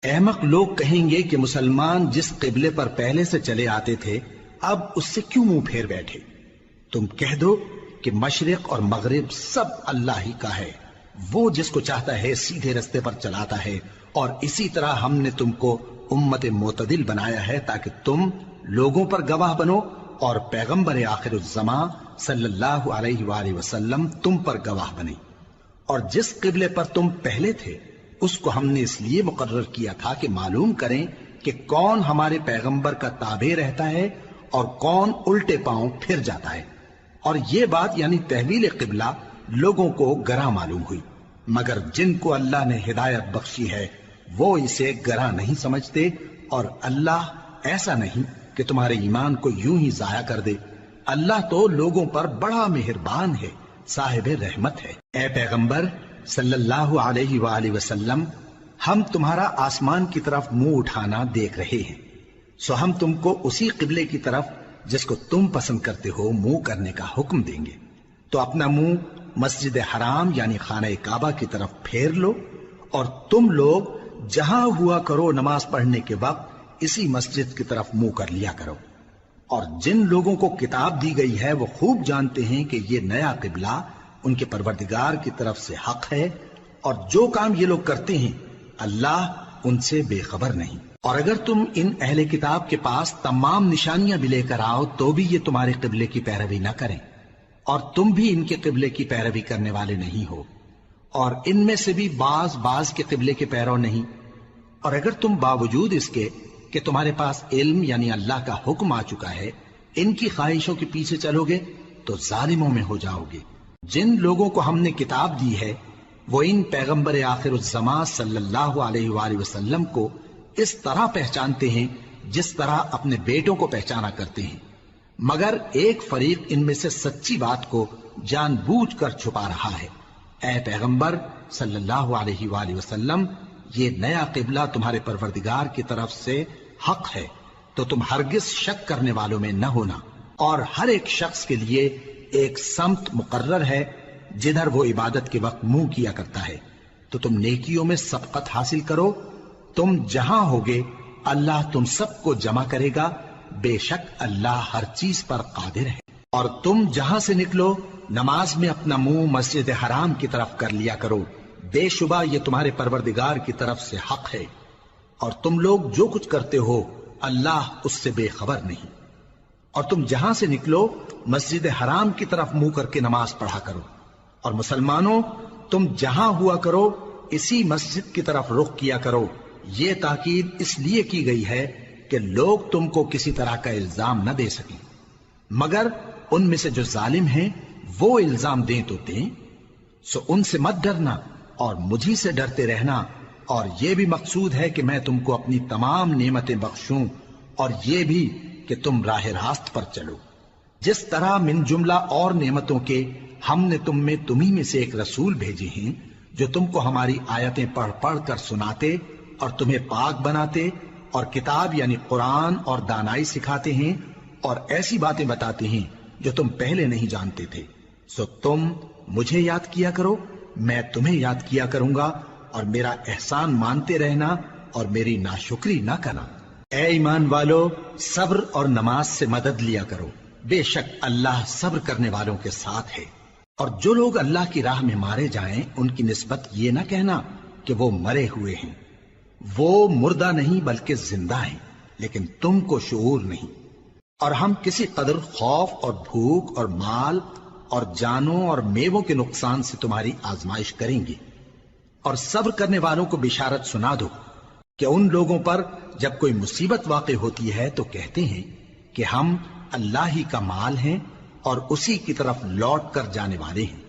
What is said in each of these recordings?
احمق لوگ کہیں گے کہ مسلمان جس قبلے پر پہلے سے چلے آتے تھے اب اس سے کیوں منہ پھیر بیٹھے؟ تم کہہ دو کہ مشرق اور مغرب سب اللہ ہی کا ہے، وہ جس کو چاہتا ہے سیدھے رستے پر چلاتا ہے، اور اسی طرح ہم نے تم کو امت معتدل بنایا ہے تاکہ تم لوگوں پر گواہ بنو اور پیغمبر آخر الزماں صلی اللہ علیہ وآلہ وسلم تم پر گواہ بنے۔ اور جس قبلے پر تم پہلے تھے اس کو ہم نے اس لیے مقرر کیا تھا کہ معلوم کریں کہ کون ہمارے پیغمبر کا تابع رہتا ہے اور کون الٹے پاؤں پھر جاتا ہے۔ اور یہ بات یعنی تحویل قبلہ لوگوں کو گراں معلوم ہوئی، مگر جن کو اللہ نے ہدایت بخشی ہے وہ اسے گراں نہیں سمجھتے، اور اللہ ایسا نہیں کہ تمہارے ایمان کو یوں ہی ضائع کر دے۔ اللہ تو لوگوں پر بڑا مہربان ہے، صاحب رحمت ہے۔ اے پیغمبر صلی اللہ علیہ وآلہ وسلم، ہم تمہارا آسمان کی طرف منہ اٹھانا دیکھ رہے ہیں، سو ہم تم کو اسی قبلے کی طرف جس کو تم پسند کرتے ہو منہ کرنے کا حکم دیں گے۔ تو اپنا منہ مسجد حرام یعنی خانہ کعبہ کی طرف پھیر لو، اور تم لوگ جہاں ہوا کرو نماز پڑھنے کے وقت اسی مسجد کی طرف منہ کر لیا کرو۔ اور جن لوگوں کو کتاب دی گئی ہے وہ خوب جانتے ہیں کہ یہ نیا قبلہ ان کے پروردگار کی طرف سے حق ہے، اور جو کام یہ لوگ کرتے ہیں اللہ ان سے بے خبر نہیں۔ اور اگر تم ان اہل کتاب کے پاس تمام نشانیاں بھی لے کر آؤ تو بھی یہ تمہارے قبلے کی پیروی نہ کریں، اور تم بھی ان کے قبلے کی پیروی کرنے والے نہیں ہو، اور ان میں سے بھی بعض کے قبلے کے پیرو نہیں۔ اور اگر تم باوجود اس کے کہ تمہارے پاس علم یعنی اللہ کا حکم آ چکا ہے ان کی خواہشوں کے پیچھے چلو گے تو ظالموں میں ہو جاؤ گے۔ جن لوگوں کو ہم نے کتاب دی ہے وہ ان پیغمبر آخر الزماں صلی اللہ علیہ وآلہ وسلم کو اس طرح پہچانتے ہیں جس طرح اپنے بیٹوں کو پہچانا کرتے ہیں، مگر ایک فریق ان میں سے سچی بات کو جان بوجھ کر چھپا رہا ہے۔ اے پیغمبر صلی اللہ علیہ وآلہ وسلم، یہ نیا قبلہ تمہارے پروردگار کی طرف سے حق ہے، تو تم ہرگز شک کرنے والوں میں نہ ہونا، اور ہر ایک شخص کے لیے ایک سمت مقرر ہے جدھر وہ عبادت کے وقت منہ کیا کرتا ہے، تو تم نیکیوں میں سبقت حاصل کرو۔ تم جہاں ہوگے اللہ تم سب کو جمع کرے گا، بے شک اللہ ہر چیز پر قادر ہے۔ اور تم جہاں سے نکلو نماز میں اپنا منہ مسجد حرام کی طرف کر لیا کرو، بے شبہ یہ تمہارے پروردگار کی طرف سے حق ہے، اور تم لوگ جو کچھ کرتے ہو اللہ اس سے بے خبر نہیں۔ اور تم جہاں سے نکلو مسجد حرام کی طرف منہ کر کے نماز پڑھا کرو، اور مسلمانوں تم جہاں ہوا کرو اسی مسجد کی طرف رخ کیا کرو۔ یہ تاکید اس لیے کی گئی ہے کہ لوگ تم کو کسی طرح کا الزام نہ دے سکیں، مگر ان میں سے جو ظالم ہیں وہ الزام دیں تو دیں، سو ان سے مت ڈرنا اور مجھی سے ڈرتے رہنا، اور یہ بھی مقصود ہے کہ میں تم کو اپنی تمام نعمتیں بخشوں، اور یہ بھی کہ تم راہ راست پر چلو۔ جس طرح من جملہ اور نعمتوں کے ہم نے تمہیں میں سے ایک رسول بھیجے ہیں جو تم کو ہماری آیتیں پڑھ پڑھ کر سناتے اور تمہیں پاک بناتے، اور کتاب یعنی قرآن اور دانائی سکھاتے ہیں، اور ایسی باتیں بتاتے ہیں جو تم پہلے نہیں جانتے تھے، سو تم مجھے یاد کیا کرو، میں تمہیں یاد کیا کروں گا، اور میرا احسان مانتے رہنا اور میری ناشکری نہ کرنا۔ اے ایمان والو، صبر اور نماز سے مدد لیا کرو، بے شک اللہ صبر کرنے والوں کے ساتھ ہے۔ اور جو لوگ اللہ کی راہ میں مارے جائیں ان کی نسبت یہ نہ کہنا کہ وہ مرے ہوئے ہیں، وہ مردہ نہیں بلکہ زندہ ہیں، لیکن تم کو شعور نہیں۔ اور ہم کسی قدر خوف اور بھوک اور مال اور جانوں اور میووں کے نقصان سے تمہاری آزمائش کریں گے، اور صبر کرنے والوں کو بشارت سنا دو کہ ان لوگوں پر جب کوئی مصیبت واقع ہوتی ہے تو کہتے ہیں کہ ہم اللہ ہی کا مال ہیں اور اسی کی طرف لوٹ کر جانے والے ہیں۔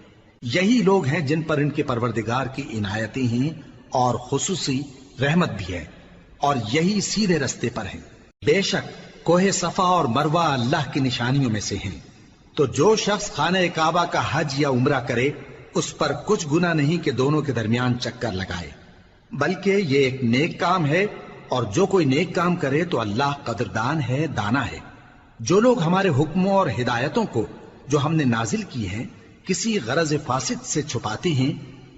یہی لوگ ہیں جن پر ان کے پروردگار کی عنایتیں ہیں اور خصوصی رحمت بھی ہے، اور یہی سیدھے رستے پر ہیں۔ بے شک کوہ صفا اور مروہ اللہ کی نشانیوں میں سے ہیں، تو جو شخص خانہ کعبہ کا حج یا عمرہ کرے اس پر کچھ گناہ نہیں کہ دونوں کے درمیان چکر لگائے، بلکہ یہ ایک نیک کام ہے، اور جو کوئی نیک کام کرے تو اللہ قدردان ہے، دانا ہے۔ جو لوگ ہمارے حکموں اور ہدایتوں کو جو ہم نے نازل کی ہیں کسی غرض فاسد سے چھپاتے ہیں،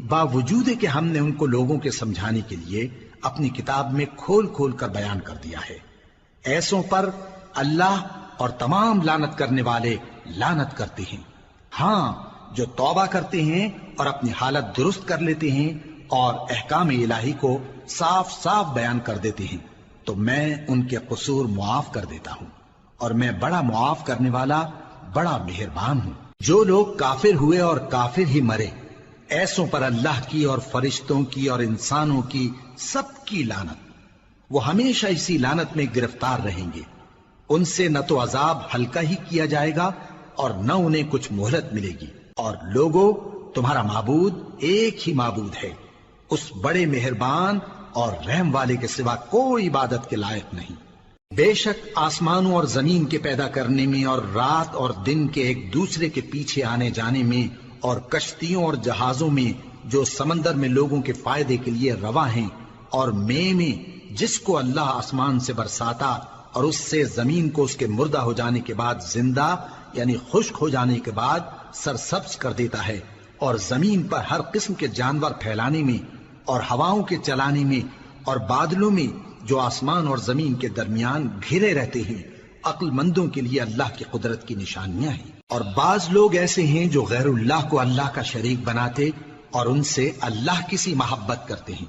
باوجود کہ ہم نے ان کو لوگوں کے سمجھانے کے لیے اپنی کتاب میں کھول کھول کر بیان کر دیا ہے۔ ایسوں پر اللہ اور تمام لعنت کرنے والے لعنت کرتے ہیں۔ ہاں، جو توبہ کرتے ہیں اور اپنی حالت درست کر لیتے ہیں اور احکام الہی کو صاف صاف بیان کر دیتے ہیں تو میں ان کے قصور معاف کر دیتا ہوں، اور میں بڑا معاف کرنے والا بڑا مہربان ہوں۔ جو لوگ کافر ہوئے اور کافر ہی مرے، ایسوں پر اللہ کی اور فرشتوں کی اور انسانوں کی سب کی لعنت، وہ ہمیشہ اسی لعنت میں گرفتار رہیں گے۔ ان سے نہ تو عذاب ہلکا ہی کیا جائے گا اور نہ انہیں کچھ مہلت ملے گی۔ اور لوگوں، تمہارا معبود ایک ہی معبود ہے، اس بڑے مہربان اور رحم والے کے سوا کوئی عبادت کے لائق نہیں۔ بے شک آسمانوں اور زمین کے پیدا کرنے میں اور رات اور دن کے ایک دوسرے کے پیچھے آنے جانے میں اور کشتیوں اور جہازوں میں جو سمندر میں لوگوں کے فائدے کے لیے رواں ہیں، اور میں جس کو اللہ آسمان سے برساتا اور اس سے زمین کو اس کے مردہ ہو جانے کے بعد زندہ یعنی خشک ہو جانے کے بعد سرسبز کر دیتا ہے، اور زمین پر ہر قسم کے جانور پھیلانے میں اور ہواؤں کے چلانے میں اور بادلوں میں جو آسمان اور زمین کے درمیان گھرے رہتے ہیں، عقل مندوں کے لیے اللہ کی قدرت کی نشانیاں ہیں۔ اور بعض لوگ ایسے ہیں جو غیر اللہ کو اللہ کا شریک بناتے اور ان سے اللہ کی سی محبت کرتے ہیں،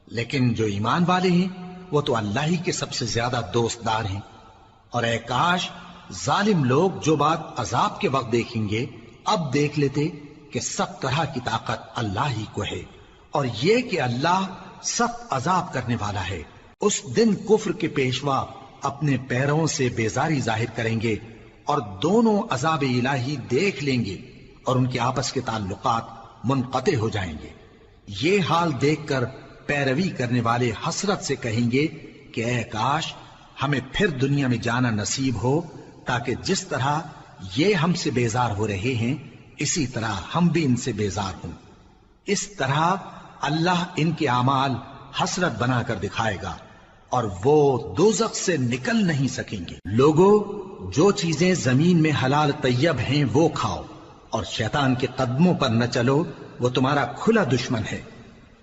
لیکن جو ایمان والے ہیں وہ تو اللہ ہی کے سب سے زیادہ دوست دار ہیں۔ اور اے کاش ظالم لوگ جو بات عذاب کے وقت دیکھیں گے اب دیکھ لیتے کہ سب طرح کی طاقت اللہ ہی کو ہے، اور یہ کہ اللہ سخت عذاب کرنے والا ہے۔ اس دن کفر کے پیشوا اپنے پیروں سے بیزاری ظاہر کریں گے اور دونوں عذاب الہی دیکھ لیں گے اور ان کے آپس کے تعلقات منقطع ہو جائیں گے۔ یہ حال دیکھ کر پیروی کرنے والے حسرت سے کہیں گے کہ اے کاش ہمیں پھر دنیا میں جانا نصیب ہو، تاکہ جس طرح یہ ہم سے بیزار ہو رہے ہیں اسی طرح ہم بھی ان سے بیزار ہوں۔ اس طرح اللہ ان کے اعمال حسرت بنا کر دکھائے گا اور وہ دوزخ سے نکل نہیں سکیں گے۔ لوگوں، جو چیزیں زمین میں حلال طیب ہیں وہ کھاؤ، اور شیطان کے قدموں پر نہ چلو، وہ تمہارا کھلا دشمن ہے۔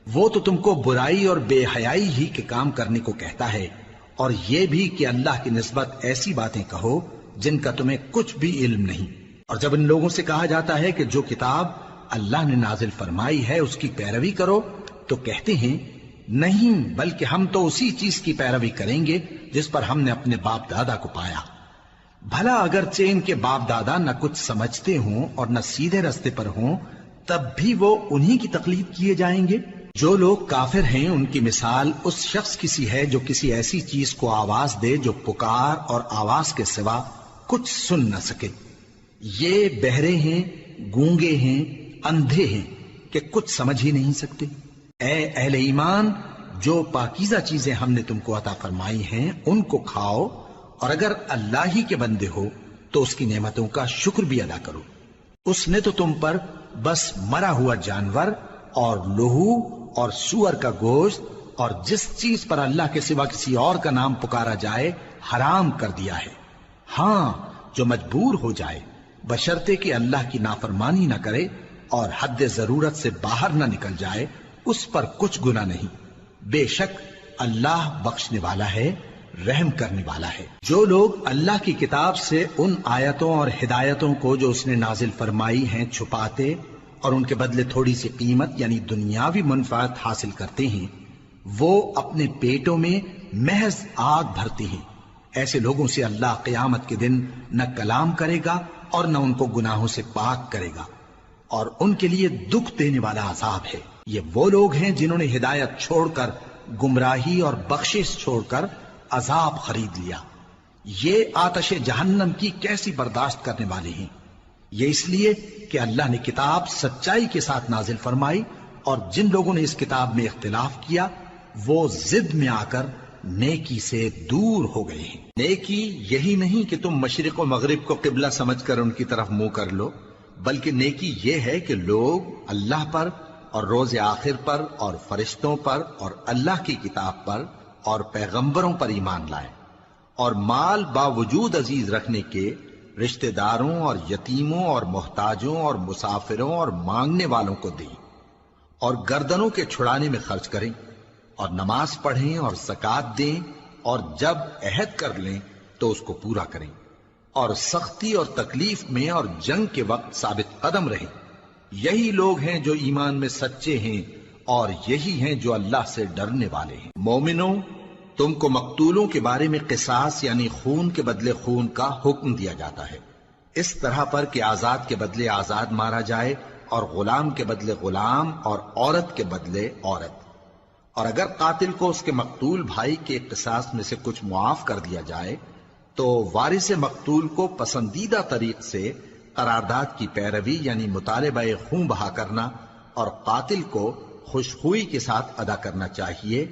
وہ تو تم کو برائی اور بے حیائی ہی کے کام کرنے کو کہتا ہے، اور یہ بھی کہ اللہ کی نسبت ایسی باتیں کہو جن کا تمہیں کچھ بھی علم نہیں۔ اور جب ان لوگوں سے کہا جاتا ہے کہ جو کتاب اللہ نے نازل فرمائی ہے اس کی پیروی کرو، تو کہتے ہیں نہیں، بلکہ ہم تو اسی چیز کی پیروی کریں گے جس پر ہم نے اپنے باپ دادا کو پایا۔ بھلا اگرچہ ان کے باپ دادا نہ کچھ سمجھتے ہوں اور نہ سیدھے رستے پر ہوں، تب بھی وہ انہی کی تقلید کیے جائیں گے۔ جو لوگ کافر ہیں ان کی مثال اس شخص کی سی ہے جو کسی ایسی چیز کو آواز دے جو پکار اور آواز کے سوا کچھ سن نہ سکے۔ یہ بہرے ہیں، گونگے ہیں، اندھے ہیں کہ کچھ سمجھ ہی نہیں سکتے۔ اے اہل ایمان، جو پاکیزہ چیزیں ہم نے تم کو عطا فرمائی ہیں ان کو کھاؤ، اور اگر اللہ ہی کے بندے ہو تو اس کی نعمتوں کا شکر بھی ادا کرو۔ اس نے تو تم پر بس مرا ہوا جانور اور لہو اور سور کا گوشت اور جس چیز پر اللہ کے سوا کسی اور کا نام پکارا جائے حرام کر دیا ہے۔ ہاں، جو مجبور ہو جائے بشرطے کہ اللہ کی نافرمانی نہ کرے اور حد ضرورت سے باہر نہ نکل جائے، اس پر کچھ گناہ نہیں۔ بے شک اللہ بخشنے والا ہے، رحم کرنے والا ہے۔ جو لوگ اللہ کی کتاب سے ان آیتوں اور ہدایتوں کو جو اس نے نازل فرمائی ہیں چھپاتے اور ان کے بدلے تھوڑی سی قیمت یعنی دنیاوی منفعت حاصل کرتے ہیں، وہ اپنے پیٹوں میں محض آگ بھرتے ہیں۔ ایسے لوگوں سے اللہ قیامت کے دن نہ کلام کرے گا اور نہ ان کو گناہوں سے پاک کرے گا، اور ان کے لیے دکھ دینے والا عذاب ہے۔ یہ وہ لوگ ہیں جنہوں نے ہدایت چھوڑ کر گمراہی اور بخشش چھوڑ کر عذاب خرید لیا۔ یہ آتش جہنم کی کیسی برداشت کرنے والے ہیں۔ یہ اس لیے کہ اللہ نے کتاب سچائی کے ساتھ نازل فرمائی، اور جن لوگوں نے اس کتاب میں اختلاف کیا وہ ضد میں آ کر نیکی سے دور ہو گئے ہیں۔ نیکی یہی نہیں کہ تم مشرق و مغرب کو قبلہ سمجھ کر ان کی طرف منہ کر لو، بلکہ نیکی یہ ہے کہ لوگ اللہ پر اور روز آخر پر اور فرشتوں پر اور اللہ کی کتاب پر اور پیغمبروں پر ایمان لائیں، اور مال باوجود عزیز رکھنے کے رشتہ داروں اور یتیموں اور محتاجوں اور مسافروں اور مانگنے والوں کو دیں، اور گردنوں کے چھڑانے میں خرچ کریں، اور نماز پڑھیں اور زکات دیں، اور جب عہد کر لیں تو اس کو پورا کریں، اور سختی اور تکلیف میں اور جنگ کے وقت ثابت قدم رہیں۔ یہی لوگ ہیں جو ایمان میں سچے ہیں، اور یہی ہیں جو اللہ سے ڈرنے والے ہیں۔ مومنوں، تم کو مقتولوں کے بارے میں قصاص یعنی خون کے بدلے خون کا حکم دیا جاتا ہے، اس طرح پر کہ آزاد کے بدلے آزاد مارا جائے، اور غلام کے بدلے غلام، اور عورت کے بدلے عورت۔ اور اگر قاتل کو اس کے مقتول بھائی کے قصاص میں سے کچھ معاف کر دیا جائے تو وارث مقتول کو پسندیدہ طریق سے قرارداد کی پیروی یعنی مطالبہ خون بہا کرنا اور قاتل کو خوشخوئی کے ساتھ ادا کرنا چاہیے۔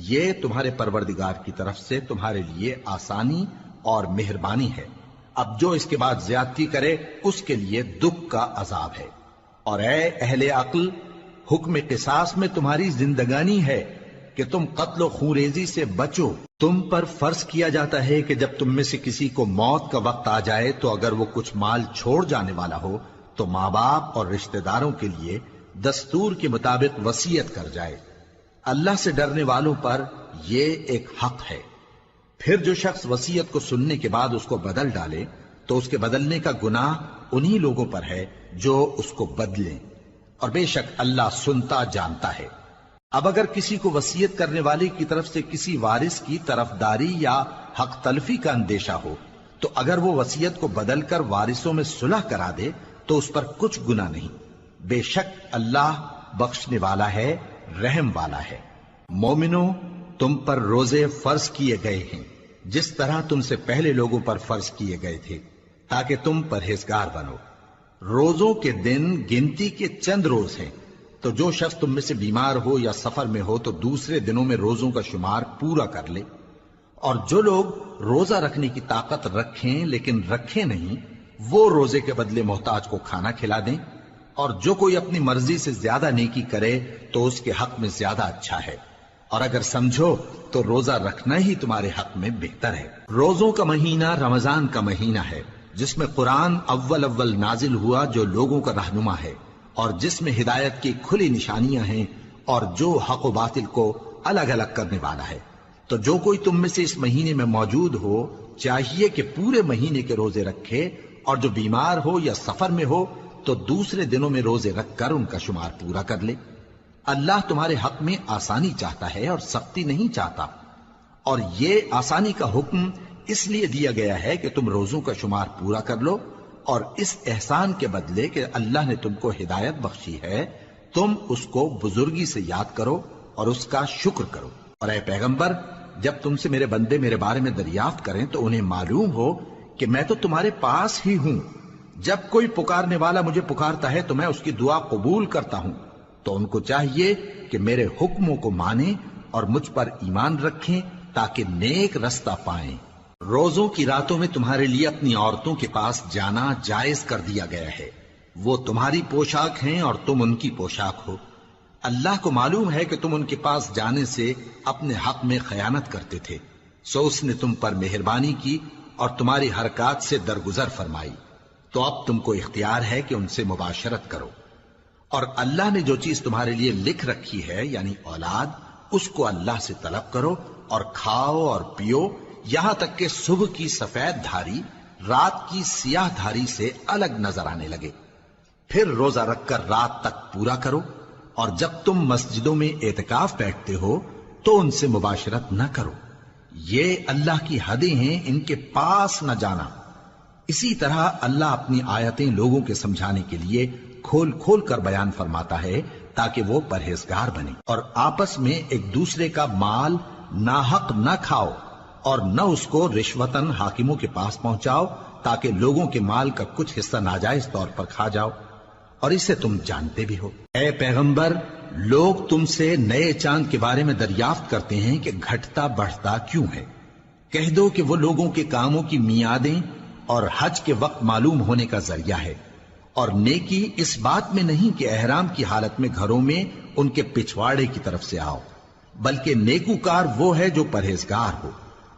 یہ تمہارے پروردگار کی طرف سے تمہارے لیے آسانی اور مہربانی ہے۔ اب جو اس کے بعد زیادتی کرے اس کے لیے دکھ کا عذاب ہے۔ اور اے اہل عقل، حکم قصاص میں تمہاری زندگانی ہے کہ تم قتل و خونریزی سے بچو۔ تم پر فرض کیا جاتا ہے کہ جب تم میں سے کسی کو موت کا وقت آ جائے تو اگر وہ کچھ مال چھوڑ جانے والا ہو تو ماں باپ اور رشتہ داروں کے لیے دستور کے مطابق وصیت کر جائے۔ اللہ سے ڈرنے والوں پر یہ ایک حق ہے۔ پھر جو شخص وصیت کو سننے کے بعد اس کو بدل ڈالے تو اس کے بدلنے کا گناہ انہی لوگوں پر ہے جو اس کو بدلیں، اور بے شک اللہ سنتا جانتا ہے۔ اب اگر کسی کو وصیت کرنے والے کی طرف سے کسی وارث کی طرفداری یا حق تلفی کا اندیشہ ہو تو اگر وہ وصیت کو بدل کر وارثوں میں صلح کرا دے تو اس پر کچھ گناہ نہیں، بے شک اللہ بخشنے والا ہے، رحم والا ہے۔ مومنوں، تم پر روزے فرض کیے گئے ہیں جس طرح تم سے پہلے لوگوں پر فرض کیے گئے تھے تاکہ تم پرہیزگار بنو۔ روزوں کے دن گنتی کے چند روز ہیں، تو جو شخص تم میں سے بیمار ہو یا سفر میں ہو تو دوسرے دنوں میں روزوں کا شمار پورا کر لے۔ اور جو لوگ روزہ رکھنے کی طاقت رکھیں لیکن رکھیں نہیں، وہ روزے کے بدلے محتاج کو کھانا کھلا دیں۔ اور جو کوئی اپنی مرضی سے زیادہ نیکی کرے تو اس کے حق میں زیادہ اچھا ہے، اور اگر سمجھو تو روزہ رکھنا ہی تمہارے حق میں بہتر ہے۔ روزوں کا مہینہ رمضان کا مہینہ ہے جس میں قرآن اول نازل ہوا جو لوگوں کا رہنما ہے اور جس میں ہدایت کی کھلی نشانیاں ہیں اور جو حق و باطل کو الگ الگ کرنے والا ہے۔ تو جو کوئی تم میں سے اس مہینے میں موجود ہو چاہیے کہ پورے مہینے کے روزے رکھے، اور جو بیمار ہو یا سفر میں ہو تو دوسرے دنوں میں روزے رکھ کر ان کا شمار پورا کر لے۔ اللہ تمہارے حق میں آسانی چاہتا ہے اور سختی نہیں چاہتا، اور یہ آسانی کا حکم اس لیے دیا گیا ہے کہ تم روزوں کا شمار پورا کر لو، اور اس احسان کے بدلے کہ اللہ نے تم کو ہدایت بخشی ہے تم اس کو بزرگی سے یاد کرو اور اس کا شکر کرو۔ اور اے پیغمبر، جب تم سے میرے بندے میرے بارے میں دریافت کریں تو انہیں معلوم ہو کہ میں تو تمہارے پاس ہی ہوں۔ جب کوئی پکارنے والا مجھے پکارتا ہے تو میں اس کی دعا قبول کرتا ہوں، تو ان کو چاہیے کہ میرے حکموں کو مانیں اور مجھ پر ایمان رکھیں تاکہ نیک رستہ پائیں۔ روزوں کی راتوں میں تمہارے لیے اپنی عورتوں کے پاس جانا جائز کر دیا گیا ہے، وہ تمہاری پوشاک ہیں اور تم ان کی پوشاک ہو۔ اللہ کو معلوم ہے کہ تم ان کے پاس جانے سے اپنے حق میں خیانت کرتے تھے، سو اس نے تم پر مہربانی کی اور تمہاری حرکات سے درگزر فرمائی، تو اب تم کو اختیار ہے کہ ان سے مباشرت کرو۔ اور اللہ نے جو چیز تمہارے لیے لکھ رکھی ہے یعنی اولاد، اس کو اللہ سے طلب کرو اور کھاؤ اور پیو یہاں تک کہ صبح کی سفید دھاری رات کی سیاہ دھاری سے الگ نظر آنے لگے، پھر روزہ رکھ کر رات تک پورا کرو۔ اور جب تم مسجدوں میں اعتکاف بیٹھتے ہو تو ان سے مباشرت نہ کرو، یہ اللہ کی حدیں ہیں، ان کے پاس نہ جانا۔ اسی طرح اللہ اپنی آیتیں لوگوں کے سمجھانے کے لیے کھول کھول کر بیان فرماتا ہے تاکہ وہ پرہیزگار بنے۔ اور آپس میں ایک دوسرے کا مال ناحق نہ کھاؤ اور نہ اس کو رشوتاً حاکموں کے پاس پہنچاؤ تاکہ لوگوں کے مال کا کچھ حصہ ناجائز طور پر کھا جاؤ، اور اسے تم جانتے بھی ہو۔ اے پیغمبر، لوگ تم سے نئے چاند کے بارے میں دریافت کرتے ہیں کہ گھٹتا بڑھتا کیوں ہے۔ کہہ دو کہ وہ لوگوں کے کاموں کی میعادیں اور حج کے وقت معلوم ہونے کا ذریعہ ہے، اور نیکی اس بات میں نہیں کہ احرام کی حالت میں گھروں میں ان کے پچھواڑے کی طرف سے آؤ، بلکہ نیکوکار وہ ہے جو پرہیزگار ہو،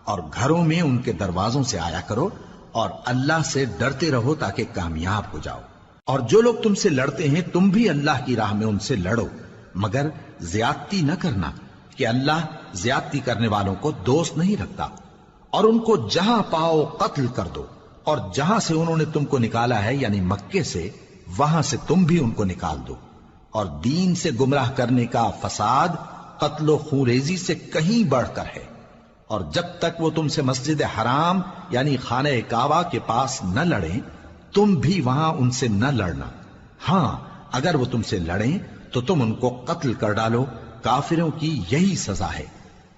اور گھروں میں ان کے دروازوں سے آیا کرو اور اللہ سے ڈرتے رہو تاکہ کامیاب ہو جاؤ۔ اور جو لوگ تم سے لڑتے ہیں تم بھی اللہ کی راہ میں ان سے لڑو، مگر زیادتی نہ کرنا، کہ اللہ زیادتی کرنے والوں کو دوست نہیں رکھتا، اور ان کو جہاں پاؤ قتل کر دو، اور جہاں سے انہوں نے تم کو نکالا ہے یعنی مکے سے، وہاں سے تم بھی ان کو نکال دو۔ اور دین سے گمراہ کرنے کا فساد قتل و خونریزی سے کہیں بڑھ کر ہے، اور جب تک وہ تم سے مسجد حرام یعنی خانہ کعبہ کے پاس نہ لڑیں، تم بھی وہاں ان سے نہ لڑنا۔ ہاں اگر وہ تم سے لڑیں تو تم ان کو قتل کر ڈالو، کافروں کی یہی سزا ہے۔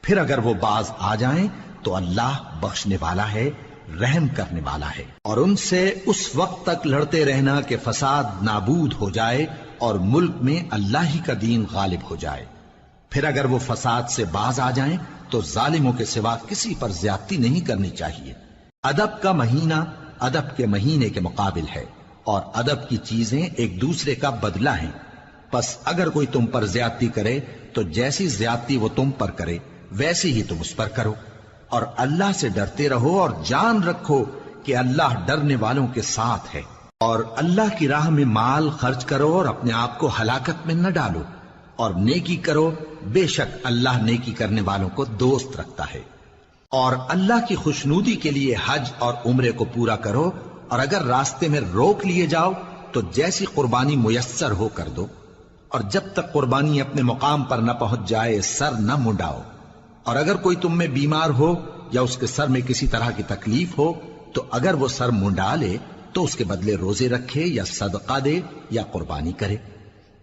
پھر اگر وہ باز آ جائیں تو اللہ بخشنے والا ہے، رحم کرنے والا ہے۔ اور ان سے اس وقت تک لڑتے رہنا کہ فساد نابود ہو جائے اور ملک میں اللہ ہی کا دین غالب ہو جائے۔ پھر اگر وہ فساد سے باز آ جائیں تو ظالموں کے سوا کسی پر زیادتی نہیں کرنی چاہیے۔ ادب کا مہینہ ادب کے مہینے کے مقابل ہے، اور ادب کی چیزیں ایک دوسرے کا بدلہ ہیں۔ پس اگر کوئی تم پر زیادتی کرے تو جیسی زیادتی وہ تم پر کرے ویسی ہی تم اس پر کرو، اور اللہ سے ڈرتے رہو اور جان رکھو کہ اللہ ڈرنے والوں کے ساتھ ہے۔ اور اللہ کی راہ میں مال خرچ کرو اور اپنے آپ کو ہلاکت میں نہ ڈالو، اور نیکی کرو، بے شک اللہ نیکی کرنے والوں کو دوست رکھتا ہے۔ اور اللہ کی خوشنودی کے لیے حج اور عمرے کو پورا کرو، اور اگر راستے میں روک لیے جاؤ تو جیسی قربانی میسر ہو کر دو، اور جب تک قربانی اپنے مقام پر نہ پہنچ جائے سر نہ منڈاؤ۔ اور اگر کوئی تم میں بیمار ہو یا اس کے سر میں کسی طرح کی تکلیف ہو تو اگر وہ سر منڈا لے تو اس کے بدلے روزے رکھے یا صدقہ دے یا قربانی کرے۔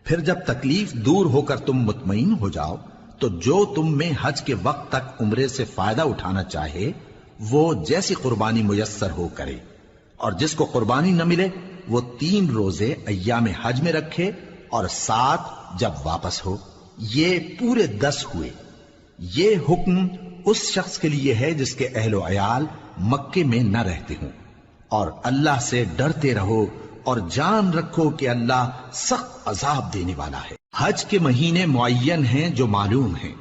پھر جب تکلیف دور ہو کر تم مطمئن ہو جاؤ تو جو تم میں حج کے وقت تک عمرے سے فائدہ اٹھانا چاہے وہ جیسی قربانی میسر ہو کرے، اور جس کو قربانی نہ ملے وہ 3 روزے ایام حج میں رکھے اور 7 جب واپس ہو، یہ پورے 10 ہوئے۔ یہ حکم اس شخص کے لیے ہے جس کے اہل و عیال مکے میں نہ رہتے ہوں۔ اور اللہ سے ڈرتے رہو اور جان رکھو کہ اللہ سخت عذاب دینے والا ہے۔ حج کے مہینے معین ہیں جو معلوم ہیں،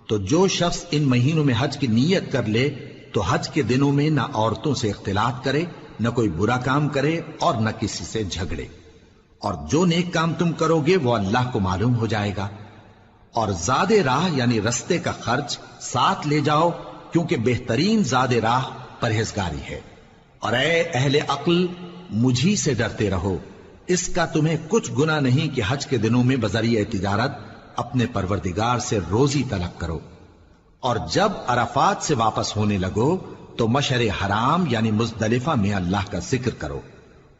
تو جو شخص ان مہینوں میں حج کی نیت کر لے تو حج کے دنوں میں نہ عورتوں سے اختلاط کرے، نہ کوئی برا کام کرے اور نہ کسی سے جھگڑے۔ اور جو نیک کام تم کرو گے وہ اللہ کو معلوم ہو جائے گا۔ اور زاد راہ یعنی رستے کا خرچ ساتھ لے جاؤ، کیونکہ بہترین زاد راہ پرہیزگاری ہے۔ اور اے اہل عقل، مجھی سے ڈرتے رہو، اس کا تمہیں کچھ گناہ نہیں کہ حج کے دنوں میں بذریعہ تجارت اپنے پروردگار سے روزی طلب کرو۔ اور جب عرفات سے واپس ہونے لگو تو مشعر حرام یعنی مزدلفہ میں اللہ کا ذکر کرو،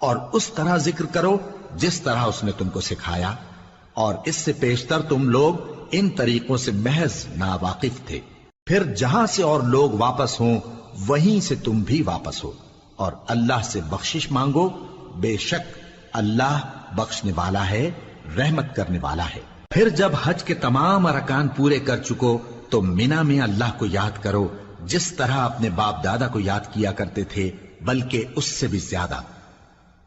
اور اس طرح ذکر کرو جس طرح اس نے تم کو سکھایا، اور اس سے پیشتر تم لوگ ان طریقوں سے محض ناواقف تھے۔ پھر جہاں سے اور لوگ واپس ہوں وہیں سے تم بھی واپس ہو، اور اللہ سے بخشش مانگو، بے شک اللہ بخشنے والا ہے، رحمت کرنے والا ہے۔ پھر جب حج کے تمام ارکان پورے کر چکو تو مینا میں اللہ کو یاد کرو جس طرح اپنے باپ دادا کو یاد کیا کرتے تھے، بلکہ اس سے بھی زیادہ۔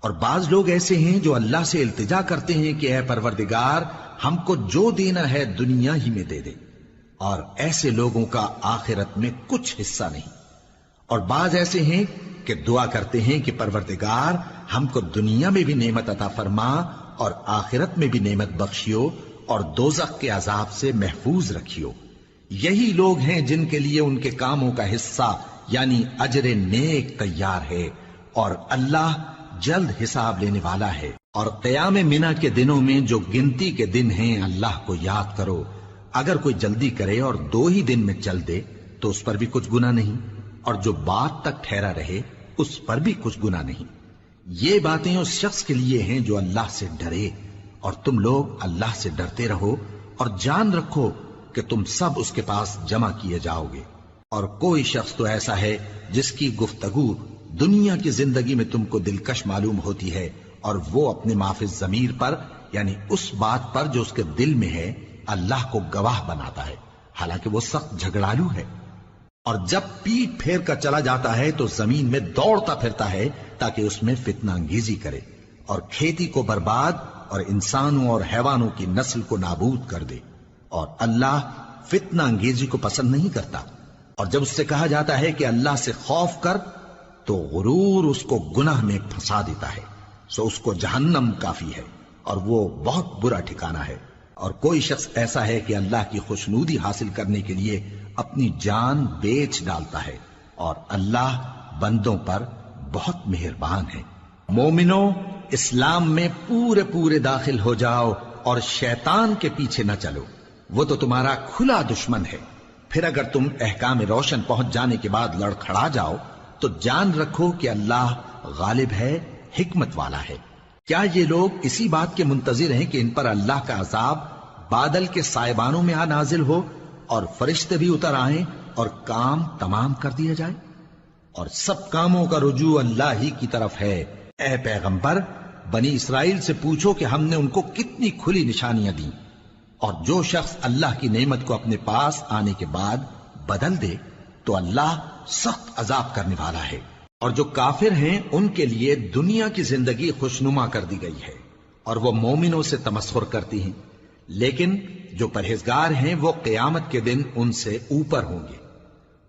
اور بعض لوگ ایسے ہیں جو اللہ سے التجا کرتے ہیں کہ اے پروردگار ہم کو جو دینا ہے دنیا ہی میں دے دے، اور ایسے لوگوں کا آخرت میں کچھ حصہ نہیں۔ اور بعض ایسے ہیں کہ دعا کرتے ہیں کہ پروردگار ہم کو دنیا میں بھی نعمت عطا فرما اور آخرت میں بھی نعمت بخشیو اور دوزخ کے عذاب سے محفوظ رکھیو۔ یہی لوگ ہیں جن کے لیے ان کے کاموں کا حصہ یعنی اجر نیک تیار ہے، اور اللہ جلد حساب لینے والا ہے۔ اور قیام منا کے دنوں میں جو گنتی کے دن ہیں اللہ کو یاد کرو۔ اگر کوئی جلدی کرے اور 2 ہی دن میں چل دے تو اس پر بھی کچھ گناہ نہیں، اور جو بات تک ٹھہرا رہے اس پر بھی کچھ گناہ نہیں۔ یہ باتیں اس شخص کے لیے ہیں جو اللہ سے ڈرے، اور تم لوگ اللہ سے ڈرتے رہو اور جان رکھو کہ تم سب اس کے پاس جمع کیے جاؤ گے۔ اور کوئی شخص تو ایسا ہے جس کی گفتگو دنیا کی زندگی میں تم کو دلکش معلوم ہوتی ہے، اور وہ اپنے معافی ضمیر پر یعنی اس بات پر جو اس کے دل میں ہے اللہ کو گواہ بناتا ہے، حالانکہ وہ سخت جھگڑالو ہے۔ اور جب پیٹ پھیر کر چلا جاتا ہے تو زمین میں دوڑتا پھرتا ہے تاکہ اس میں فتنہ انگیزی کرے اور کھیتی کو برباد اور انسانوں اور حیوانوں کی نسل کو نابود کر دے، اور اللہ فتنہ انگیزی کو پسند نہیں کرتا۔ اور جب اس سے کہا جاتا ہے کہ اللہ سے خوف کر تو غرور اس کو گناہ میں پھنسا دیتا ہے، سو اس کو جہنم کافی ہے اور وہ بہت برا ٹھکانہ ہے۔ اور کوئی شخص ایسا ہے کہ اللہ کی خوشنودی حاصل کرنے کے لیے اپنی جان بیچ ڈالتا ہے، اور اللہ بندوں پر بہت مہربان ہے۔ مومنو، اسلام میں پورے پورے داخل ہو جاؤ اور شیطان کے پیچھے نہ چلو، وہ تو تمہارا کھلا دشمن ہے۔ پھر اگر تم احکام روشن پہنچ جانے کے بعد لڑکھڑا جاؤ تو جان رکھو کہ اللہ غالب ہے، حکمت والا ہے۔ کیا یہ لوگ اسی بات کے منتظر ہیں کہ ان پر اللہ کا عذاب بادل کے سائبانوں میں آ نازل ہو اور فرشتے بھی اتر آئیں اور کام تمام کر دیا جائے؟ اور سب کاموں کا رجوع اللہ ہی کی طرف ہے۔ اے پیغمبر، بنی اسرائیل سے پوچھو کہ ہم نے ان کو کتنی کھلی نشانیاں دیں، اور جو شخص اللہ کی نعمت کو اپنے پاس آنے کے بعد بدل دے تو اللہ سخت عذاب کرنے والا ہے۔ اور جو کافر ہیں ان کے لیے دنیا کی زندگی خوشنما کر دی گئی ہے، اور وہ مومنوں سے تمسخر کرتی ہیں، لیکن جو پرہیزگار ہیں وہ قیامت کے دن ان سے اوپر ہوں گے۔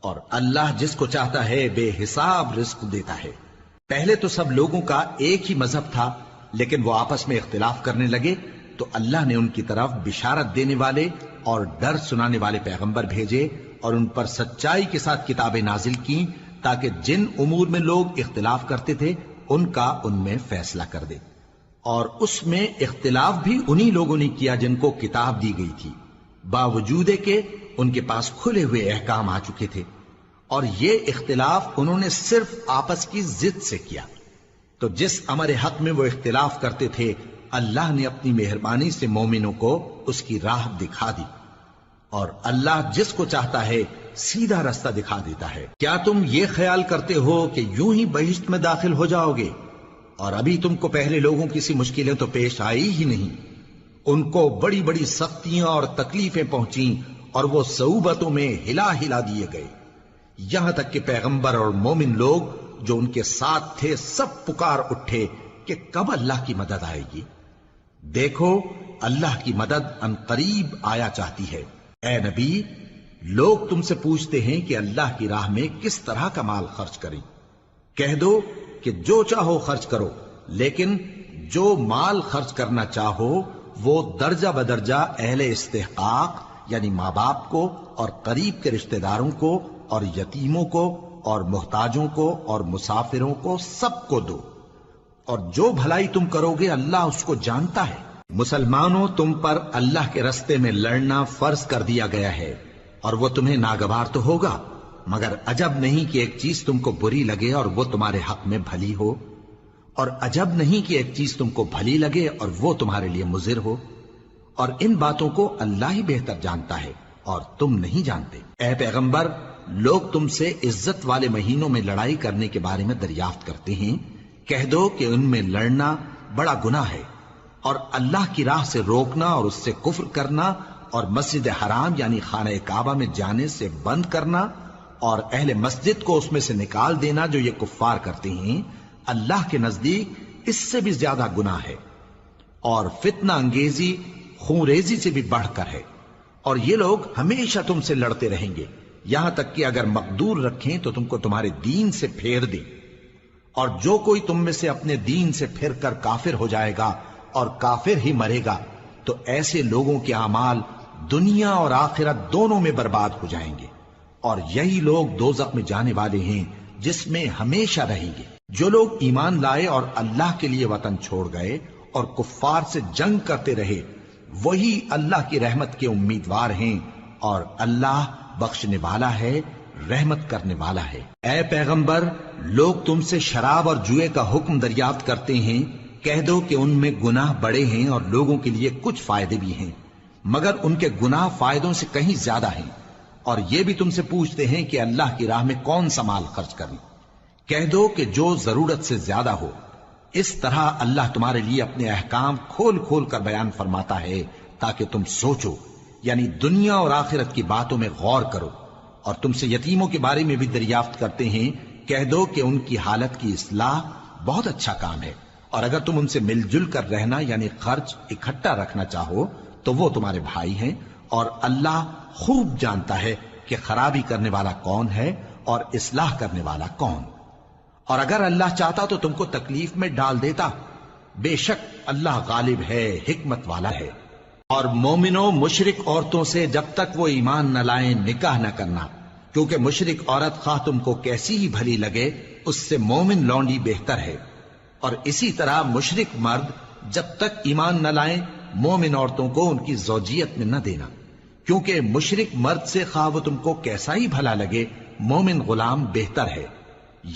اور اللہ جس کو چاہتا ہے بے حساب رزق دیتا ہے۔ پہلے تو سب لوگوں کا ایک ہی مذہب تھا، لیکن وہ آپس میں اختلاف کرنے لگے تو اللہ نے ان کی طرف بشارت دینے والے اور ڈر سنانے والے پیغمبر بھیجے، اور ان پر سچائی کے ساتھ کتابیں نازل کی تاکہ جن امور میں لوگ اختلاف کرتے تھے ان کا ان میں فیصلہ کر دے۔ اور اس میں اختلاف بھی انہی لوگوں نے کیا جن کو کتاب دی گئی تھی، باوجود کہ ان کے پاس کھلے ہوئے احکام آ چکے تھے، اور یہ اختلاف انہوں نے صرف آپس کی ضد سے کیا۔ تو جس امر حق میں وہ اختلاف کرتے تھے اللہ نے اپنی مہربانی سے مومنوں کو اس کی راہ دکھا دی، اور اللہ جس کو چاہتا ہے سیدھا رستہ دکھا دیتا ہے۔ کیا تم یہ خیال کرتے ہو کہ یوں ہی بہشت میں داخل ہو جاؤ گے، اور ابھی تم کو پہلے لوگوں کی سی مشکلیں تو پیش آئی ہی نہیں؟ ان کو بڑی بڑی سختیاں اور تکلیفیں پہنچیں، اور وہ صعوبتوں میں ہلا ہلا دیے گئے، یہاں تک کہ پیغمبر اور مومن لوگ جو ان کے ساتھ تھے سب پکار اٹھے کہ کب اللہ کی مدد آئے گی۔ دیکھو اللہ کی مدد ان قریب آیا چاہتی ہے۔ اے نبی، لوگ تم سے پوچھتے ہیں کہ اللہ کی راہ میں کس طرح کا مال خرچ کریں۔ کہہ دو کہ جو چاہو خرچ کرو، لیکن جو مال خرچ کرنا چاہو وہ درجہ بدرجہ اہل استحقاق یعنی ماں باپ کو اور قریب کے رشتہ داروں کو اور یتیموں کو اور محتاجوں کو اور مسافروں کو سب کو دو، اور جو بھلائی تم کرو گے اللہ اس کو جانتا ہے۔ مسلمانوں، تم پر اللہ کے رستے میں لڑنا فرض کر دیا گیا ہے، اور وہ تمہیں ناگوار تو ہوگا، مگر عجب نہیں کہ ایک چیز تم کو بری لگے اور وہ تمہارے حق میں بھلی ہو، اور عجب نہیں کہ ایک چیز تم کو بھلی لگے اور وہ تمہارے لیے مضر ہو، اور ان باتوں کو اللہ ہی بہتر جانتا ہے اور تم نہیں جانتے۔ اے پیغمبر، لوگ تم سے عزت والے مہینوں میں لڑائی کرنے کے بارے میں دریافت کرتے ہیں، کہہ دو کہ ان میں لڑنا بڑا گناہ ہے، اور اللہ کی راہ سے روکنا اور اس سے کفر کرنا اور مسجد حرام یعنی خانہ کعبہ میں جانے سے بند کرنا اور اہل مسجد کو اس میں سے نکال دینا جو یہ کفار کرتے ہیں، اللہ کے نزدیک اس سے بھی زیادہ گناہ ہے، اور فتنہ انگیزی خونریزی سے بھی بڑھ کر ہے۔ اور یہ لوگ ہمیشہ تم سے لڑتے رہیں گے، یہاں تک کہ اگر مقدور رکھیں تو تم کو تمہارے دین سے پھیر دیں، اور جو کوئی تم میں سے اپنے دین سے پھر کر کافر ہو جائے گا اور کافر ہی مرے گا تو ایسے لوگوں کے اعمال دنیا اور آخرت دونوں میں برباد ہو جائیں گے، اور یہی لوگ دوزخ میں جانے والے ہیں جس میں ہمیشہ رہیں گے۔ جو لوگ ایمان لائے اور اللہ کے لیے وطن چھوڑ گئے اور کفار سے جنگ کرتے رہے وہی اللہ کی رحمت کے امیدوار ہیں، اور اللہ بخشنے والا ہے، رحمت کرنے والا ہے۔ اے پیغمبر، لوگ تم سے شراب اور جوئے کا حکم دریافت کرتے ہیں، کہہ دو کہ ان میں گناہ بڑے ہیں اور لوگوں کے لیے کچھ فائدے بھی ہیں، مگر ان کے گناہ فائدوں سے کہیں زیادہ ہیں۔ اور یہ بھی تم سے پوچھتے ہیں کہ اللہ کی راہ میں کون سا مال خرچ کریں، کہہ دو کہ جو ضرورت سے زیادہ ہو۔ اس طرح اللہ تمہارے لیے اپنے احکام کھول کھول کر بیان فرماتا ہے تاکہ تم سوچو، یعنی دنیا اور آخرت کی باتوں میں غور کرو۔ اور تم سے یتیموں کے بارے میں بھی دریافت کرتے ہیں، کہہ دو کہ ان کی حالت کی اصلاح بہت اچھا کام ہے، اور اگر تم ان سے مل جل کر رہنا یعنی خرچ اکٹھا رکھنا چاہو تو وہ تمہارے بھائی ہیں، اور اللہ خوب جانتا ہے کہ خرابی کرنے والا کون ہے اور اصلاح کرنے والا کون۔ اور اگر اللہ چاہتا تو تم کو تکلیف میں ڈال دیتا، بے شک اللہ غالب ہے، حکمت والا ہے۔ اور مومنوں مشرک عورتوں سے جب تک وہ ایمان نہ لائیں نکاح نہ کرنا، کیونکہ مشرک عورت خواہ تم کو کیسی ہی بھلی لگے اس سے مومن لونڈی بہتر ہے، اور اسی طرح مشرک مرد جب تک ایمان نہ لائیں مومن عورتوں کو ان کی زوجیت میں نہ دینا، کیونکہ مشرک مرد سے خواہ وہ تم کو کیسا ہی بھلا لگے مومن غلام بہتر ہے۔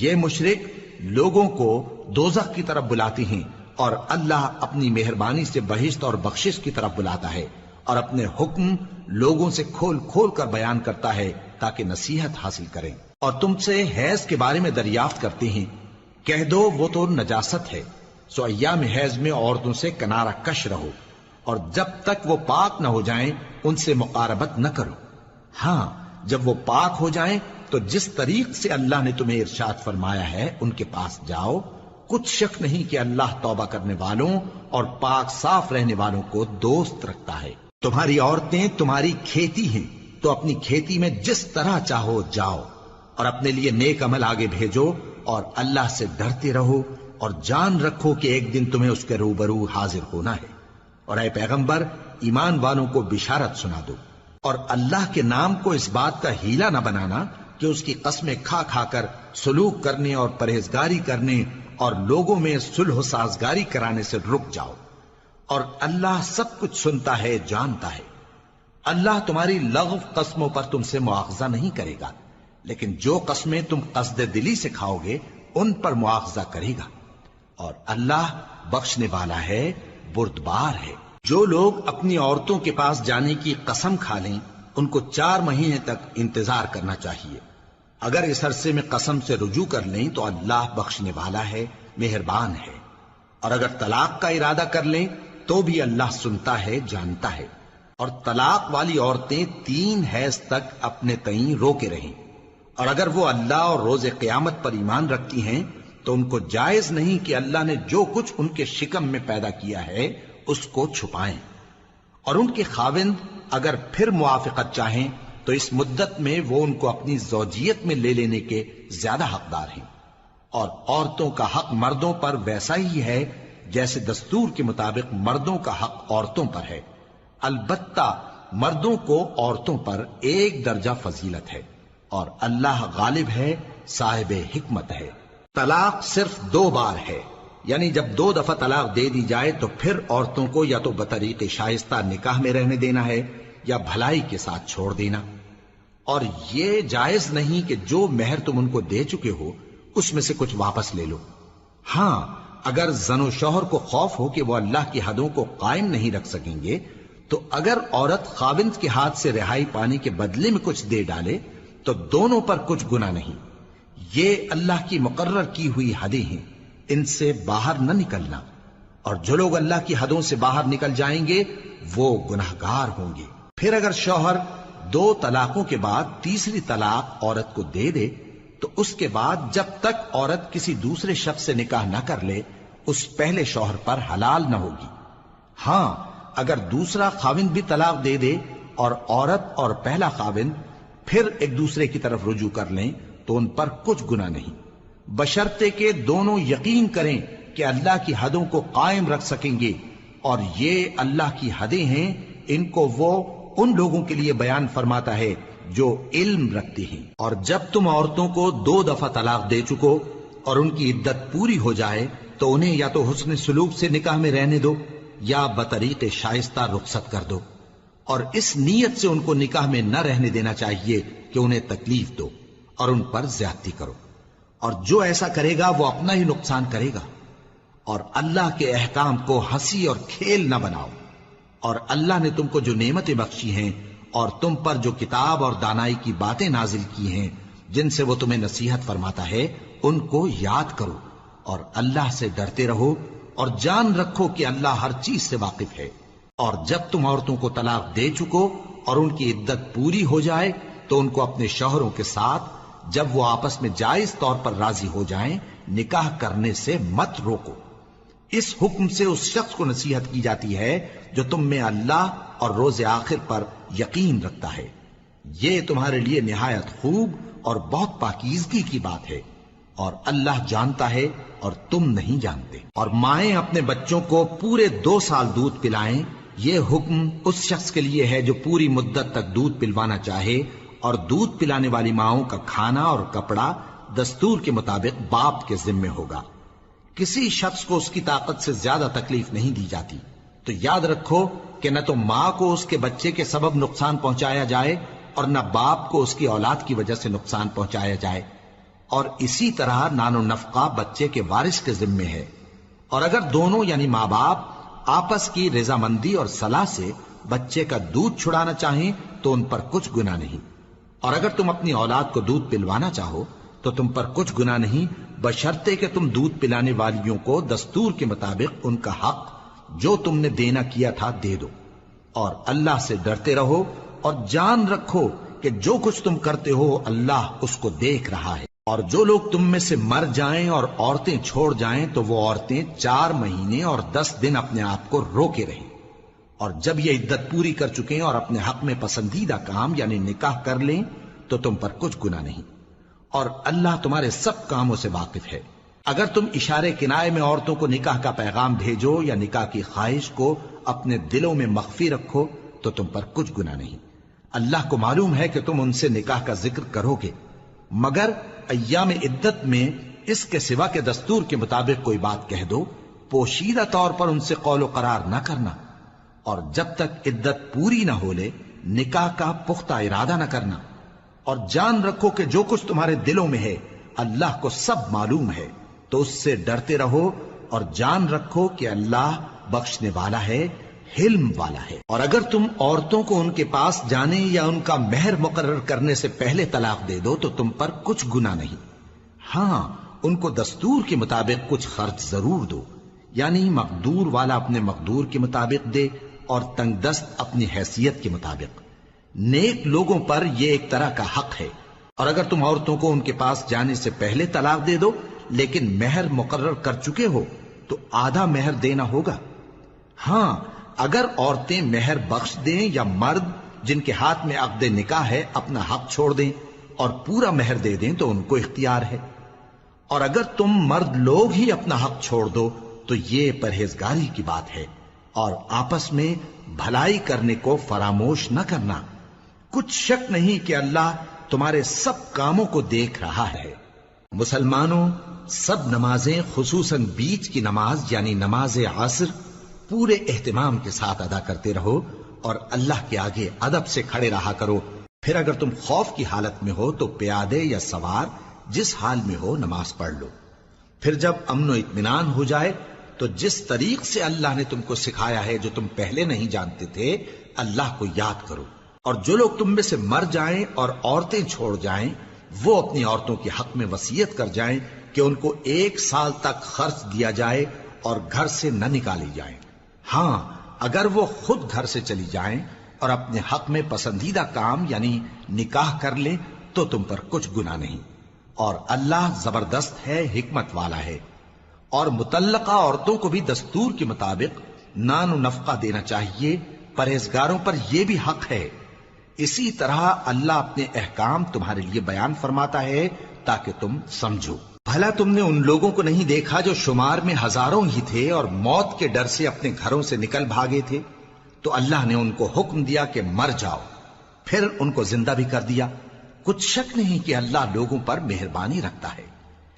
یہ مشرک لوگوں کو دوزخ کی طرف بلاتی ہیں، اور اللہ اپنی مہربانی سے بہشت اور بخشش کی طرف بلاتا ہے، اور اپنے حکم لوگوں سے کھول کھول کر بیان کرتا ہے تاکہ نصیحت حاصل کریں۔ اور تم سے حیض کے بارے میں دریافت کرتے ہیں، کہہ دو وہ تو نجاست ہے، سو ایام حیض میں عورتوں سے کنارہ کش رہو، اور جب تک وہ پاک نہ ہو جائیں ان سے مقاربت نہ کرو۔ ہاں جب وہ پاک ہو جائیں تو جس طریق سے اللہ نے تمہیں ارشاد فرمایا ہے ان کے پاس جاؤ، کچھ شک نہیں کہ اللہ توبہ کرنے والوں اور پاک صاف رہنے والوں کو دوست رکھتا ہے۔ تمہاری عورتیں تمہاری کھیتی ہیں، تو اپنی کھیتی میں جس طرح چاہو جاؤ، اور اپنے لیے نیک عمل آگے بھیجو، اور اللہ سے ڈرتے رہو، اور جان رکھو کہ ایک دن تمہیں اس کے روبرو حاضر ہونا ہے۔ اور اے پیغمبر ایمان والوں کو بشارت سنا دو، اور اللہ کے نام کو اس بات کا ہیلہ نہ بنانا کہ اس کی قسمیں کھا کھا کر سلوک کرنے اور پرہیزگاری کرنے اور لوگوں میں صلح و سازگاری کرانے سے رک جاؤ، اور اللہ سب کچھ سنتا ہے جانتا ہے۔ اللہ تمہاری لغو قسموں پر تم سے مواخذہ نہیں کرے گا، لیکن جو قسمیں تم قصد دلی سے کھاؤ گے ان پر مواخذہ کرے گا، اور اللہ بخشنے والا ہے بردبار ہے۔ جو لوگ اپنی عورتوں کے پاس جانے کی قسم کھا لیں ان کو 4 مہینے تک انتظار کرنا چاہیے۔ اگر اس عرصے میں قسم سے رجوع کر لیں تو اللہ بخشنے والا ہے، مہربان ہے، اور اگر طلاق کا ارادہ کر لیں تو بھی اللہ سنتا ہے جانتا ہے۔ اور طلاق والی عورتیں 3 حیض تک اپنے تئیں روکے رہیں، اور اگر وہ اللہ اور روز قیامت پر ایمان رکھتی ہیں تو ان کو جائز نہیں کہ اللہ نے جو کچھ ان کے شکم میں پیدا کیا ہے اس کو چھپائیں، اور ان کے خاوند اگر پھر موافقت چاہیں تو اس مدت میں وہ ان کو اپنی زوجیت میں لے لینے کے زیادہ حقدار ہیں۔ اور عورتوں کا حق مردوں پر ویسا ہی ہے جیسے دستور کے مطابق مردوں کا حق عورتوں پر ہے، البتہ مردوں کو عورتوں پر 1 درجہ فضیلت ہے، اور اللہ غالب ہے، صاحب حکمت ہے۔ طلاق صرف 2 بار ہے، یعنی جب 2 دفعہ طلاق دے دی جائے تو پھر عورتوں کو یا تو بطریق شائستہ نکاح میں رہنے دینا ہے یا بھلائی کے ساتھ چھوڑ دینا، اور یہ جائز نہیں کہ جو مہر تم ان کو دے چکے ہو اس میں سے کچھ واپس لے لو۔ ہاں اگر زن و شوہر کو خوف ہو کہ وہ اللہ کی حدوں کو قائم نہیں رکھ سکیں گے تو اگر عورت خاوند کے ہاتھ سے رہائی پانے کے بدلے میں کچھ دے ڈالے تو دونوں پر کچھ گناہ نہیں۔ یہ اللہ کی مقرر کی ہوئی حدیں ہیں، ان سے باہر نہ نکلنا، اور جو لوگ اللہ کی حدوں سے باہر نکل جائیں گے وہ گناہگار ہوں گے۔ پھر اگر شوہر 2 طلاقوں کے بعد تیسری طلاق عورت کو دے دے تو اس کے بعد جب تک عورت کسی دوسرے شخص سے نکاح نہ کر لے اس پہلے شوہر پر حلال نہ ہوگی۔ ہاں اگر دوسرا خاوند بھی طلاق دے دے اور عورت اور پہلا خاوند پھر ایک دوسرے کی طرف رجوع کر لیں تو ان پر کچھ گناہ نہیں، بشرطے کہ دونوں یقین کریں کہ اللہ کی حدوں کو قائم رکھ سکیں گے، اور یہ اللہ کی حدیں ہیں، ان کو وہ ان لوگوں کے لیے بیان فرماتا ہے جو علم رکھتے ہیں۔ اور جب تم عورتوں کو 2 دفعہ طلاق دے چکو اور ان کی عدت پوری ہو جائے تو انہیں یا تو حسن سلوک سے نکاح میں رہنے دو یا بطریق شائستہ رخصت کر دو، اور اس نیت سے ان کو نکاح میں نہ رہنے دینا چاہیے کہ انہیں تکلیف دو اور ان پر زیادتی کرو، اور جو ایسا کرے گا وہ اپنا ہی نقصان کرے گا۔ اور اللہ کے احکام کو ہنسی اور کھیل نہ بناؤ، اور اللہ نے تم کو جو نعمتیں بخشی ہیں اور تم پر جو کتاب اور دانائی کی باتیں نازل کی ہیں جن سے وہ تمہیں نصیحت فرماتا ہے ان کو یاد کرو، اور اللہ سے ڈرتے رہو، اور جان رکھو کہ اللہ ہر چیز سے واقف ہے۔ اور جب تم عورتوں کو طلاق دے چکو اور ان کی عدت پوری ہو جائے تو ان کو اپنے شوہروں کے ساتھ جب وہ آپس میں جائز طور پر راضی ہو جائیں نکاح کرنے سے مت روکو۔ اس حکم سے اس شخص کو نصیحت کی جاتی ہے جو تم میں اللہ اور روز آخر پر یقین رکھتا ہے، یہ تمہارے لیے نہایت خوب اور بہت پاکیزگی کی بات ہے، اور اللہ جانتا ہے اور تم نہیں جانتے۔ اور مائیں اپنے بچوں کو پورے 2 سال دودھ پلائیں یہ حکم اس شخص کے لیے ہے جو پوری مدت تک دودھ پلوانا چاہے، اور دودھ پلانے والی ماؤں کا کھانا اور کپڑا دستور کے مطابق باپ کے ذمے ہوگا۔ کسی شخص کو اس کی طاقت سے زیادہ تکلیف نہیں دی جاتی، تو یاد رکھو کہ نہ تو ماں کو اس کے بچے کے سبب نقصان پہنچایا جائے اور نہ باپ کو اس کی اولاد کی وجہ سے نقصان پہنچایا جائے، اور اسی طرح نان و نفقہ بچے کے وارث کے ذمے ہے۔ اور اگر دونوں یعنی ماں باپ آپس کی رضامندی اور صلاح سے بچے کا دودھ چھڑانا چاہیں تو ان پر کچھ گناہ نہیں، اور اگر تم اپنی اولاد کو دودھ پلوانا چاہو تو تم پر کچھ گناہ نہیں، بشرطے کہ تم دودھ پلانے والیوں کو دستور کے مطابق ان کا حق جو تم نے دینا کیا تھا دے دو، اور اللہ سے ڈرتے رہو اور جان رکھو کہ جو کچھ تم کرتے ہو اللہ اس کو دیکھ رہا ہے۔ اور جو لوگ تم میں سے مر جائیں اور عورتیں چھوڑ جائیں تو وہ عورتیں 4 مہینے اور 10 دن اپنے آپ کو روکے رہیں، اور جب یہ عدت پوری کر چکیں اور اپنے حق میں پسندیدہ کام یعنی نکاح کر لیں تو تم پر کچھ گناہ نہیں، اور اللہ تمہارے سب کاموں سے واقف ہے۔ اگر تم اشارے کنائے میں عورتوں کو نکاح کا پیغام بھیجو یا نکاح کی خواہش کو اپنے دلوں میں مخفی رکھو تو تم پر کچھ گناہ نہیں۔ اللہ کو معلوم ہے کہ تم ان سے نکاح کا ذکر کرو گے، مگر ایام عدت میں اس کے سوا کے دستور کے مطابق کوئی بات کہہ دو، پوشیدہ طور پر ان سے قول و قرار نہ کرنا، اور جب تک عدت پوری نہ ہو لے نکاح کا پختہ ارادہ نہ کرنا، اور جان رکھو کہ جو کچھ تمہارے دلوں میں ہے اللہ کو سب معلوم ہے، تو اس سے ڈرتے رہو اور جان رکھو کہ اللہ بخشنے والا ہے، حلم والا ہے۔ اور اگر تم عورتوں کو ان کے پاس جانے یا ان کا مہر مقرر کرنے سے پہلے طلاق دے دو تو تم پر کچھ گناہ نہیں، ہاں ان کو دستور کے مطابق کچھ خرچ ضرور دو، یعنی مقدور والا اپنے مقدور کے مطابق دے اور تنگ دست اپنی حیثیت کے مطابق۔ نیک لوگوں پر یہ ایک طرح کا حق ہے۔ اور اگر تم عورتوں کو ان کے پاس جانے سے پہلے طلاق دے دو لیکن مہر مقرر کر چکے ہو تو آدھا مہر دینا ہوگا۔ ہاں اگر عورتیں مہر بخش دیں یا مرد جن کے ہاتھ میں عقد نکاح ہے اپنا حق چھوڑ دیں اور پورا مہر دے دیں تو ان کو اختیار ہے۔ اور اگر تم مرد لوگ ہی اپنا حق چھوڑ دو تو یہ پرہیزگاری کی بات ہے، اور آپس میں بھلائی کرنے کو فراموش نہ کرنا۔ کچھ شک نہیں کہ اللہ تمہارے سب کاموں کو دیکھ رہا ہے۔ مسلمانوں، سب نمازیں خصوصاً بیچ کی نماز یعنی نماز عصر پورے اہتمام کے ساتھ ادا کرتے رہو اور اللہ کے آگے ادب سے کھڑے رہا کرو۔ پھر اگر تم خوف کی حالت میں ہو تو پیادے یا سوار جس حال میں ہو نماز پڑھ لو۔ پھر جب امن و اطمینان ہو جائے تو جس طریق سے اللہ نے تم کو سکھایا ہے جو تم پہلے نہیں جانتے تھے اللہ کو یاد کرو۔ اور جو لوگ تم میں سے مر جائیں اور عورتیں چھوڑ جائیں وہ اپنی عورتوں کے حق میں وصیت کر جائیں کہ ان کو 1 سال تک خرچ دیا جائے اور گھر سے نہ نکالی جائیں۔ ہاں اگر وہ خود گھر سے چلی جائیں اور اپنے حق میں پسندیدہ کام یعنی نکاح کر لیں تو تم پر کچھ گناہ نہیں، اور اللہ زبردست ہے، حکمت والا ہے۔ اور مطلقہ عورتوں کو بھی دستور کے مطابق نان و نفقہ دینا چاہیے، پرہیزگاروں پر یہ بھی حق ہے۔ اسی طرح اللہ اپنے احکام تمہارے لیے بیان فرماتا ہے تاکہ تم سمجھو۔ بھلا تم نے ان لوگوں کو نہیں دیکھا جو شمار میں ہزاروں ہی تھے اور موت کے ڈر سے اپنے گھروں سے نکل بھاگے تھے؟ تو اللہ نے ان کو حکم دیا کہ مر جاؤ، پھر ان کو زندہ بھی کر دیا۔ کچھ شک نہیں کہ اللہ لوگوں پر مہربانی رکھتا ہے،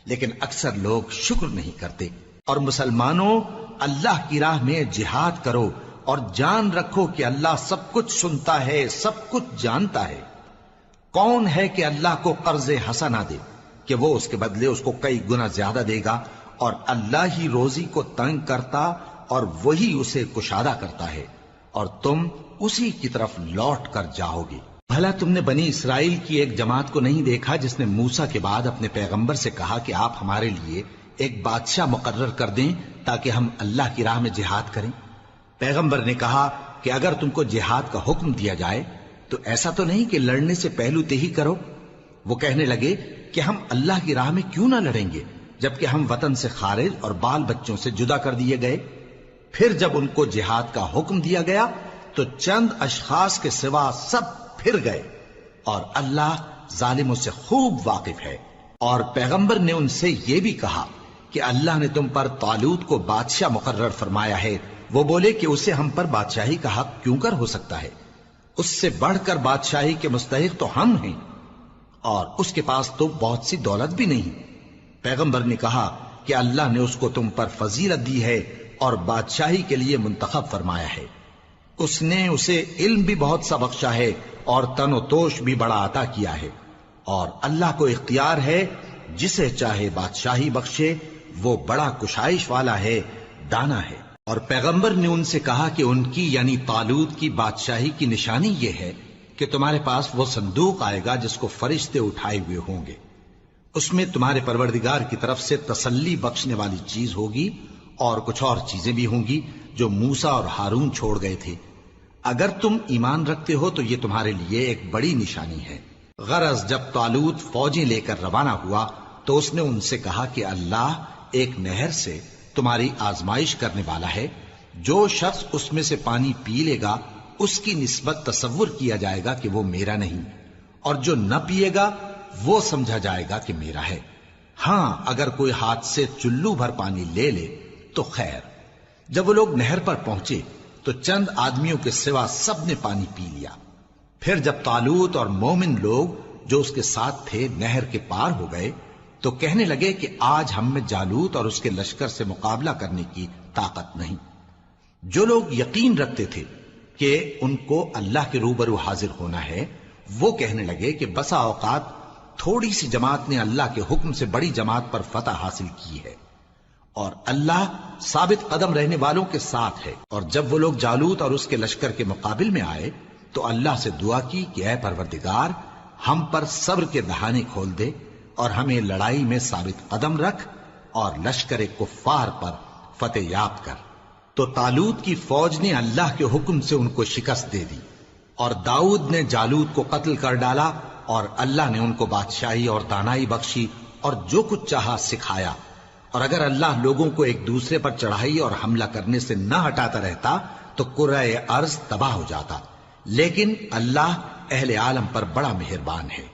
لیکن اکثر لوگ شکر نہیں کرتے۔ اور مسلمانوں، اللہ کی راہ میں جہاد کرو اور جان رکھو کہ اللہ سب کچھ سنتا ہے، سب کچھ جانتا ہے۔ کون ہے کہ اللہ کو قرض حسنہ دے کہ وہ اس کے بدلے اس کو کئی گنا زیادہ دے گا؟ اور اللہ ہی روزی کو تنگ کرتا اور وہی اسے کشادہ کرتا ہے، اور تم اسی کی طرف لوٹ کر جاؤ گے۔ بھلا تم نے بنی اسرائیل کی ایک جماعت کو نہیں دیکھا جس نے موسیٰ کے بعد اپنے پیغمبر سے کہا کہ آپ ہمارے لیے ایک بادشاہ مقرر کر دیں تاکہ ہم اللہ کی راہ میں جہاد کریں؟ پیغمبر نے کہا کہ اگر تم کو جہاد کا حکم دیا جائے تو ایسا تو نہیں کہ لڑنے سے پہلو تہی کرو۔ وہ کہنے لگے کہ ہم اللہ کی راہ میں کیوں نہ لڑیں گے جبکہ ہم وطن سے خارج اور بال بچوں سے جدا کر دیے گئے۔ پھر جب ان کو جہاد کا حکم دیا گیا تو چند اشخاص کے سوا سب پھر گئے، اور اللہ ظالموں سے خوب واقف ہے۔ اور پیغمبر نے ان سے یہ بھی کہا کہ اللہ نے تم پر طالوت کو بادشاہ مقرر فرمایا ہے، وہ بولے کہ اسے ہم پر بادشاہی کا حق کیوں کر ہو سکتا ہے؟ اس سے بڑھ کر بادشاہی کے مستحق تو ہم ہیں، اور اس کے پاس تو بہت سی دولت بھی نہیں۔ پیغمبر نے کہا کہ اللہ نے اس کو تم پر فضیلت دی ہے اور بادشاہی کے لیے منتخب فرمایا ہے۔ اس نے اسے علم بھی بہت سا بخشا ہے اور تن و توش بھی بڑا عطا کیا ہے، اور اللہ کو اختیار ہے جسے چاہے بادشاہی بخشے، وہ بڑا کشائش والا ہے، دانا ہے۔ اور پیغمبر نے ان سے کہا کہ ان کی یعنی طالوت کی بادشاہی کی نشانی یہ ہے کہ تمہارے پاس وہ صندوق آئے گا جس کو فرشتے اٹھائے ہوئے ہوں گے، اس میں تمہارے پروردگار کی طرف سے تسلی بخشنے والی چیز ہوگی اور کچھ اور چیزیں بھی ہوں گی جو موسیٰ اور ہارون چھوڑ گئے تھے۔ اگر تم ایمان رکھتے ہو تو یہ تمہارے لیے ایک بڑی نشانی ہے۔ غرض جب طالوت فوجیں لے کر روانہ ہوا تو اس نے ان سے کہا کہ اللہ ایک نہر سے تمہاری آزمائش کرنے والا ہے، جو شخص اس میں سے پانی پی لے گا اس کی نسبت تصور کیا جائے گا کہ وہ میرا نہیں، اور جو نہ پیے گا وہ سمجھا جائے گا کہ میرا ہے۔ ہاں اگر کوئی ہاتھ سے چلو بھر پانی لے لے تو خیر۔ جب وہ لوگ نہر پر پہنچے تو چند آدمیوں کے سوا سب نے پانی پی لیا۔ پھر جب طالوت اور مومن لوگ جو اس کے ساتھ تھے نہر کے پار ہو گئے تو کہنے لگے کہ آج ہم میں جالوت اور اس کے لشکر سے مقابلہ کرنے کی طاقت نہیں۔ جو لوگ یقین رکھتے تھے کہ ان کو اللہ کے روبرو حاضر ہونا ہے، وہ کہنے لگے کہ بسا اوقات تھوڑی سی جماعت نے اللہ کے حکم سے بڑی جماعت پر فتح حاصل کی ہے، اور اللہ ثابت قدم رہنے والوں کے ساتھ ہے۔ اور جب وہ لوگ جالوت اور اس کے لشکر کے مقابل میں آئے تو اللہ سے دعا کی کہ اے پروردگار، ہم پر صبر کے دہانے کھول دے اور ہمیں لڑائی میں ثابت قدم رکھ اور لشکر کفار پر فتح یاب کر۔ تو طالوت کی فوج نے اللہ کے حکم سے ان کو شکست دے دی، اور داؤد نے جالوت کو قتل کر ڈالا، اور اللہ نے ان کو بادشاہی اور دانائی بخشی اور جو کچھ چاہا سکھایا۔ اور اگر اللہ لوگوں کو ایک دوسرے پر چڑھائی اور حملہ کرنے سے نہ ہٹاتا رہتا تو کرۂ ارض تباہ ہو جاتا، لیکن اللہ اہل عالم پر بڑا مہربان ہے۔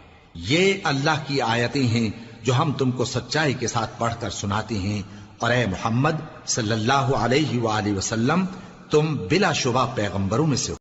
یہ اللہ کی آیتیں ہیں جو ہم تم کو سچائی کے ساتھ پڑھ کر سناتے ہیں، اور اے محمد صلی اللہ علیہ وآلہ وسلم تم بلا شبہ پیغمبروں میں سے ہو۔